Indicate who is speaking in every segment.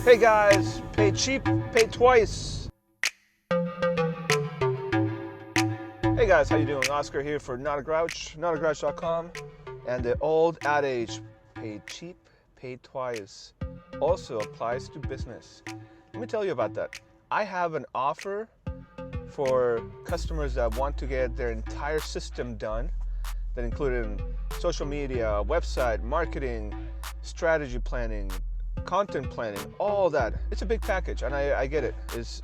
Speaker 1: Hey guys, pay cheap, pay twice. Hey guys, how you doing? Oscar here for Notagrouch, notagrouch.com, and the old adage, pay cheap, pay twice, also applies to business. Let me tell you about that. I have an offer for customers that want to get their entire system done, that included social media, website, marketing, strategy planning, content planning, all that. It's a big package, and I get it. It's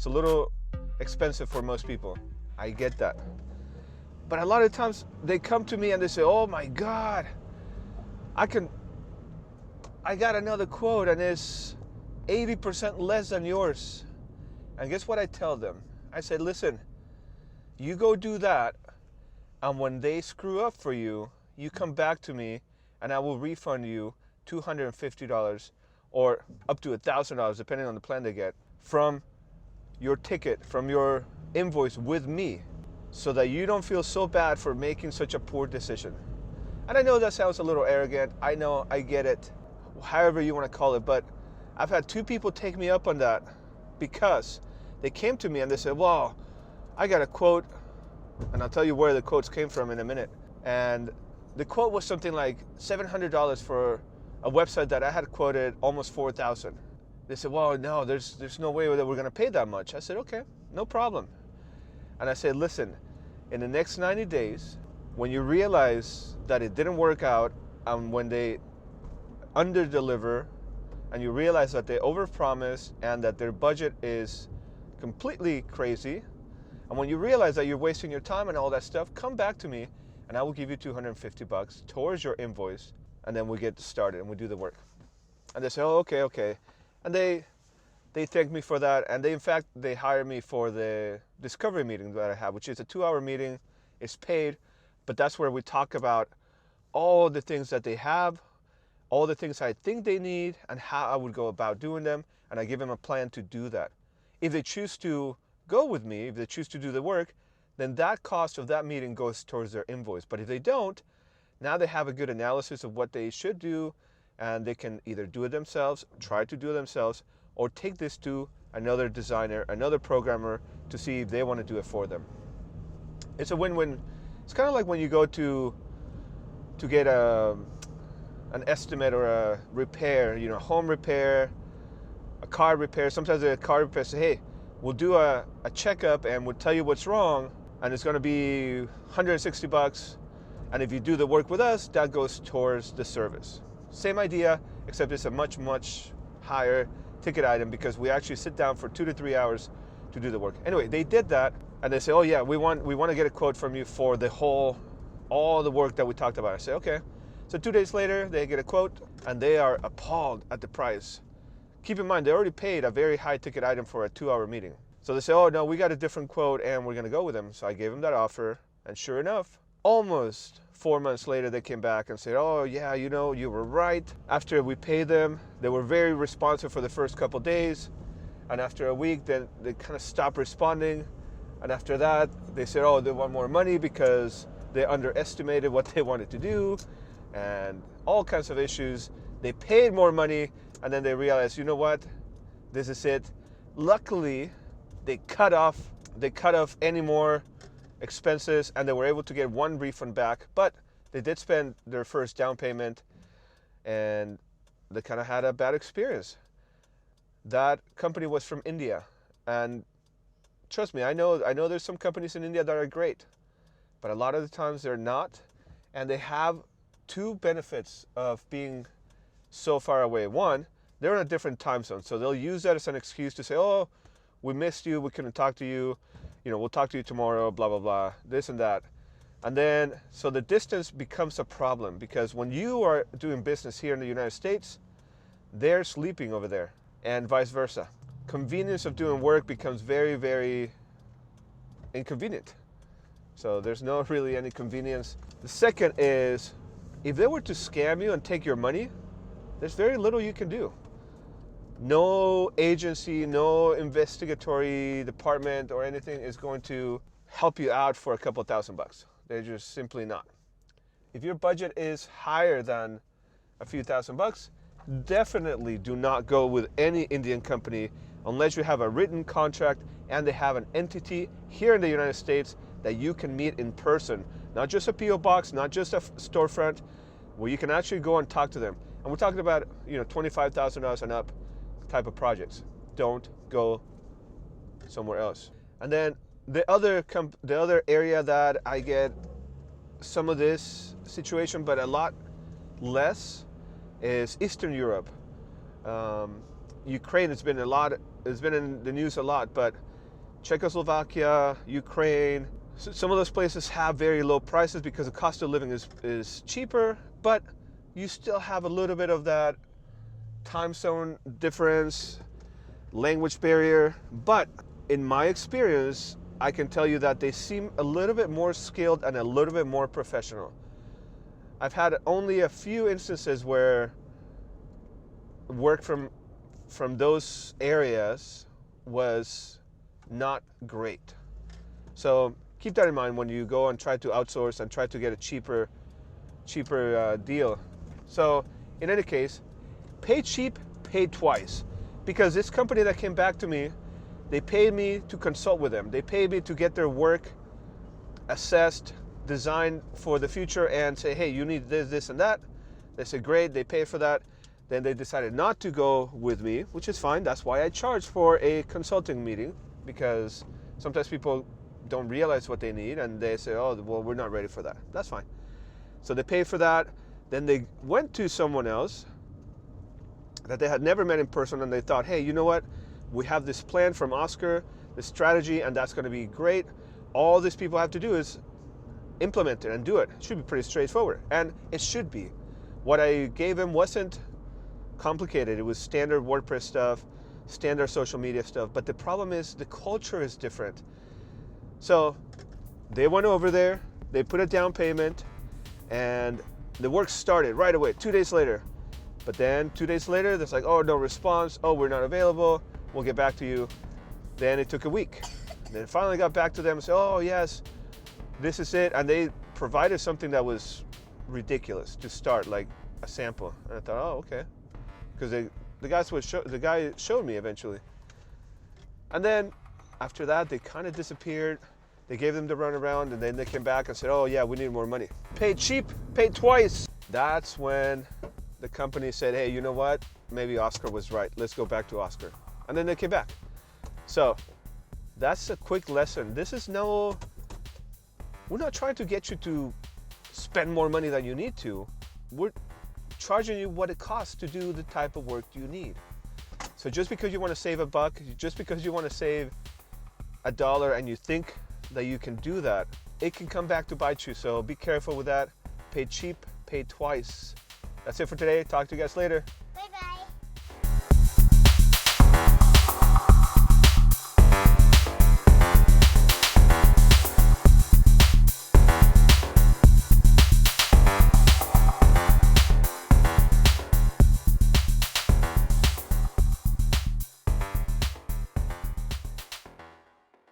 Speaker 1: a little expensive for most people. I get that. But a lot of times they come to me and they say, oh my God, I got another quote and it's 80% less than yours. And guess what I tell them? I said, listen, you go do that, and when they screw up for you, you come back to me and I will refund you $250 or up to $1,000, depending on the plan they get, from your ticket, from your invoice with me, so that you don't feel so bad for making such a poor decision. And I know that sounds a little arrogant. I know, I get it, however you want to call it, but I've had two people take me up on that because they came to me and they said, wow, I got a quote, and I'll tell you where the quotes came from in a minute. And the quote was something like $700 for a website that I had quoted almost $4,000. They said, well, no, there's no way that we're gonna pay that much. I said, okay, no problem. And I said, listen, in the next 90 days, when you realize that it didn't work out, and when they under-deliver, and you realize that they overpromise and that their budget is completely crazy, and when you realize that you're wasting your time and all that stuff, come back to me and I will give you $250 towards your invoice, and then we get started and we do the work. And they say, oh, okay. And they thank me for that, and in fact, they hire me for the discovery meeting that I have, which is a 2-hour meeting. It's paid, but that's where we talk about all the things that they have, all the things I think they need, and how I would go about doing them, and I give them a plan to do that. If they choose to go with me, if they choose to do the work, then that cost of that meeting goes towards their invoice. But if they don't, now they have a good analysis of what they should do, and they can either do it themselves, try to do it themselves, or take this to another designer, another programmer, to see if they want to do it for them. It's a win-win. It's kind of like when you go to get an estimate or a repair, home repair, a car repair. Sometimes a car repair says, hey, we'll do a checkup and we'll tell you what's wrong, and it's going to be $160. And if you do the work with us, that goes towards the service. Same idea, except it's a much, much higher ticket item because we actually sit down for 2 to 3 hours to do the work. Anyway, they did that, and they say, oh yeah, we want to get a quote from you for all the work that we talked about. I say, okay. So 2 days later, they get a quote, and they are appalled at the price. Keep in mind, they already paid a very high ticket item for a 2-hour meeting. So they say, oh no, we got a different quote and we're gonna go with them. So I gave them that offer, and sure enough, almost 4 months later, they came back and said, oh yeah, you were right. After we paid them, they were very responsive for the first couple days. And after a week, then they kind of stopped responding. And after that, they said, oh, they want more money because they underestimated what they wanted to do and all kinds of issues. They paid more money, and then they realized, you know what, this is it. Luckily, they cut off any more expenses, and they were able to get one refund back, but they did spend their first down payment, and they kind of had a bad experience. That company was from India, and trust me, I know there's some companies in India that are great, but a lot of the times they're not, and they have two benefits of being so far away. One, they're in a different time zone, so they'll use that as an excuse to say, oh, we missed you, we couldn't talk to you, we'll talk to you tomorrow, blah, blah, blah, this and that. And then, so the distance becomes a problem, because when you are doing business here in the United States, they're sleeping over there, and vice versa. Convenience of doing work becomes very, very inconvenient. So there's no really any convenience. The second is, if they were to scam you and take your money, there's very little you can do. No agency, no investigatory department or anything is going to help you out for a couple $1,000. They're just simply not. If your budget is higher than a few $1,000, definitely do not go with any Indian company unless you have a written contract and they have an entity here in the United States that you can meet in person. Not just a PO box, not just a storefront, where you can actually go and talk to them. And we're talking about, $25,000 and up type of projects. Don't go somewhere else. And then the other area that I get some of this situation, but a lot less, is Eastern Europe. Ukraine has been in the news a lot, but Czechoslovakia, Ukraine, some of those places have very low prices because the cost of living is cheaper, but you still have a little bit of that time zone difference, language barrier. But in my experience, I can tell you that they seem a little bit more skilled and a little bit more professional. I've had only a few instances where work from those areas was not great. So keep that in mind when you go and try to outsource and try to get a cheaper deal. So in any case, pay cheap, pay twice. Because this company that came back to me, they paid me to consult with them. They paid me to get their work assessed, designed for the future, and say, hey, you need this, this, and that. They said, great, they paid for that. Then they decided not to go with me, which is fine. That's why I charge for a consulting meeting, because sometimes people don't realize what they need and they say, oh, well, we're not ready for that. That's fine. So they paid for that. Then they went to someone else that they had never met in person, and they thought, hey, you know what? We have this plan from Oscar, this strategy, and that's going to be great. All these people have to do is implement it and do it. It should be pretty straightforward, and it should be. What I gave them wasn't complicated. It was standard WordPress stuff, standard social media stuff, but the problem is the culture is different. So they went over there, they put a down payment, and the work started right away, 2 days later. But then 2 days later, there's like, oh, no response. Oh, we're not available. We'll get back to you. Then it took a week. And then finally got back to them and said, oh, yes, this is it. And they provided something that was ridiculous to start, like a sample. And I thought, oh, okay. Because the guy showed me eventually. And then after that, they kind of disappeared. They gave them the runaround, and then they came back and said, oh, yeah, we need more money. Paid cheap, paid twice. That's when the company said, hey, you know what? Maybe Oscar was right. Let's go back to Oscar. And then they came back. So that's a quick lesson. We're not trying to get you to spend more money than you need to. We're charging you what it costs to do the type of work you need. So just because you want to save $1, just because you want to save $1 and you think that you can do that, it can come back to bite you. So be careful with that. Pay cheap, pay twice. That's it for today. Talk to you guys later.